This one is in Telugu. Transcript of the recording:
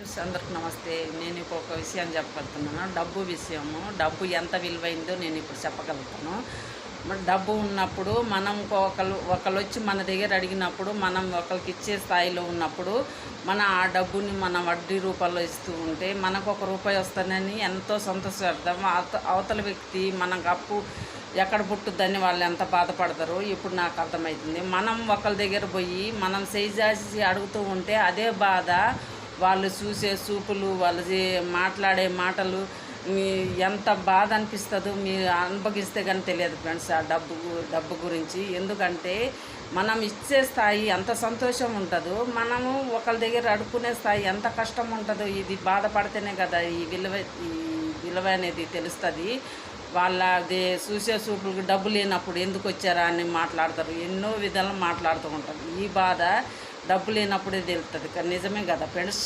ఫ్రెండ్స్, అందరికి నమస్తే. నేను ఇప్పుడు ఒక విషయాన్ని చెప్పగలుగుతున్నాను. డబ్బు విషయము. డబ్బు ఎంత విలువైందో నేను ఇప్పుడు చెప్పగలుగుతాను. మరి డబ్బు ఉన్నప్పుడు మనం ఒకళ్ళు వచ్చి మన దగ్గర అడిగినప్పుడు మనం ఒకరికి ఇచ్చే స్థాయిలో ఉన్నప్పుడు ఆ డబ్బుని మన వడ్డీ రూపంలో ఇస్తూ ఉంటే మనకు ₹1 వస్తుందని ఎంతో సంతోషపడతాం. అవతల వ్యక్తి మనకు అప్పు ఎక్కడ పుట్టుద్దని వాళ్ళు ఎంత బాధపడతారో ఇప్పుడు నాకు అర్థమవుతుంది. మనం ఒకరి దగ్గర పోయి మనం చేసి అడుగుతూ ఉంటే అదే బాధ వాళ్ళు చూసే చూపులు, వాళ్ళు మాట్లాడే మాటలు ఎంత బాధ అనిపిస్తుందో మీరు అనుభవిస్తే కానీ తెలియదు ఫ్రెండ్స్. ఆ డబ్బు గురించి. ఎందుకంటే మనం ఇచ్చే స్థాయి ఎంత సంతోషం ఉంటుందో, మనము ఒకరి దగ్గర అడుక్కునే స్థాయి ఎంత కష్టం ఉంటుందో, ఇది బాధపడితేనే కదా ఈ విలువ అనేది తెలుస్తుంది. వాళ్ళది చూసే చూపులకు డబ్బు లేనప్పుడు ఎందుకు వచ్చారా అని మాట్లాడతారు. ఎన్నో విధాలు మాట్లాడుతూ ఉంటారు. ఈ బాధ డబ్బు లేనప్పుడే తెలుస్తుంది. నిజమే కదా ఫ్రెండ్స్.